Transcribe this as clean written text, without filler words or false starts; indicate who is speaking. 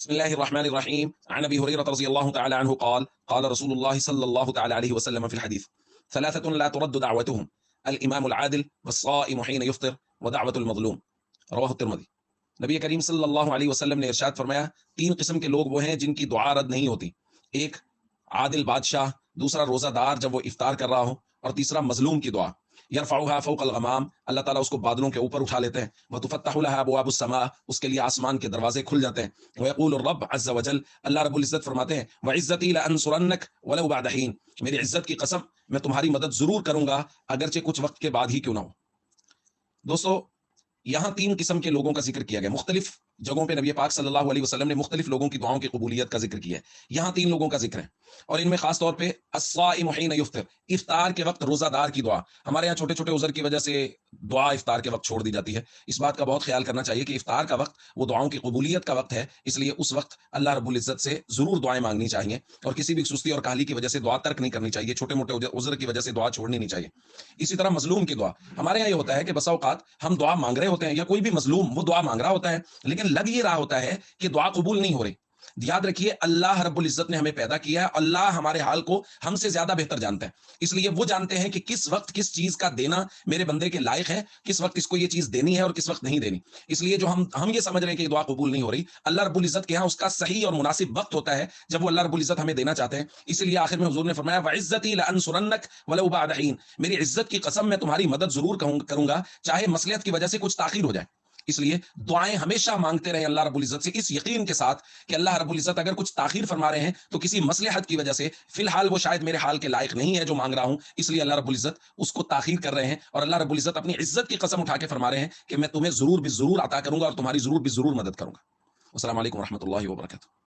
Speaker 1: بسم الله الرحمن الرحيم. عن ابي هريره رضي الله تعالى عنه قال قال رسول الله صلى الله تعالى عليه وسلم في الحديث: ثلاثه لا ترد دعوتهم الامام العادل والصائم حين يفطر ودعوه المظلوم. رواه الترمذی. نبی کریم صلی اللہ علیہ وسلم نے ارشاد فرمایا، تین قسم کے لوگ وہ ہیں جن کی دعا رد نہیں ہوتی. ایک عادل بادشاہ، دوسرا روزہ دار جب وہ افطار کر رہا ہو، اور تیسرا مظلوم کی دعا. یرفعها فوق الغمام، اللہ تعالیٰ اس کو بادلوں کے اوپر اٹھا لیتے ہیں. وتفتح لها ابواب السماء، اس کے لیے آسمان کے دروازے کھل جاتے ہیں. ويقول الرب عز وجل، اللہ رب العزت فرماتے ہیں، وعزتی لانصرنک ولو بعد حین، میری عزت کی قسم میں تمہاری مدد ضرور کروں گا اگرچہ کچھ وقت کے بعد ہی کیوں نہ ہو. دوستو، یہاں تین قسم کے لوگوں کا ذکر کیا گیا. مختلف جگہوں پہ نبی پاک صلی اللہ علیہ وسلم نے مختلف لوگوں کی دعاؤں کی قبولیت کا ذکر کیا ہے. یہاں تین لوگوں کا ذکر ہے، اور ان میں خاص طور پہ الصائم حین یفطر، افطار کے وقت روزہ دار کی دعا. ہمارے یہاں چھوٹے چھوٹے عذر کی وجہ سے دعا افطار کے وقت چھوڑ دی جاتی ہے. اس بات کا بہت خیال کرنا چاہیے کہ افطار کا وقت وہ دعاؤں کی قبولیت کا وقت ہے، اس لیے اس وقت اللہ رب العزت سے ضرور دعائیں مانگنی چاہیے، اور کسی بھی سستی اور کاہلی کی وجہ سے دعا ترک نہیں کرنی چاہیے. چھوٹے موٹے عذر کی وجہ سے دعا چھوڑنی نہیں چاہیے. اسی طرح مظلوم کی دعا. ہمارے یہاں یہ ہوتا ہے کہ بسا اوقات ہم دعا مانگ رہے ہوتے ہیں، یا کوئی بھی مظلوم وہ دعا مانگ رہا ہوتا ہے، لیکن لگ یہ رہا ہوتا ہے کہ دعا قبول نہیں ہو رہی. یاد رکھیے، اللہ رب العزت نے ہمیں پیدا کیا ہے، اللہ ہمارے حال کو ہم سے زیادہ بہتر جانتا ہے. اس لیے وہ جانتے ہیں کہ کس وقت کس چیز کا دینا میرے بندے کے لائق ہے، کس وقت اس کو یہ چیز دینی ہے اور کس وقت نہیں دینی. اس لیے جو ہم یہ سمجھ رہے ہیں کہ یہ دعا قبول نہیں ہو رہی، اللہ رب العزت کے ہاں اس کا صحیح اور مناسب وقت ہوتا ہے جب وہ اللہ رب العزت ہمیں دینا چاہتے ہیں. اس لیے آخر میں حضور نے فرمایا، وعزتی لانصرنک ولو بعد حین، میری عزت کی قسم میں تمہاری مدد ضرور کروں گا چاہے مصلحت کی وجہ سے کچھ تاخیر ہو جائے. اس لیے دعائیں ہمیشہ مانگتے رہیں اللہ رب العزت سے، اس یقین کے ساتھ کہ اللہ رب العزت اگر کچھ تاخیر فرما رہے ہیں تو کسی مصلحت کی وجہ سے، فی الحال وہ شاید میرے حال کے لائق نہیں ہے جو مانگ رہا ہوں، اس لیے اللہ رب العزت اس کو تاخیر کر رہے ہیں. اور اللہ رب العزت اپنی عزت کی قسم اٹھا کے فرما رہے ہیں کہ میں تمہیں ضرور بھی ضرور عطا کروں گا اور تمہاری ضرور بھی ضرور مدد کروں گا. السلام علیکم ورحمۃ اللہ وبرکاتہ.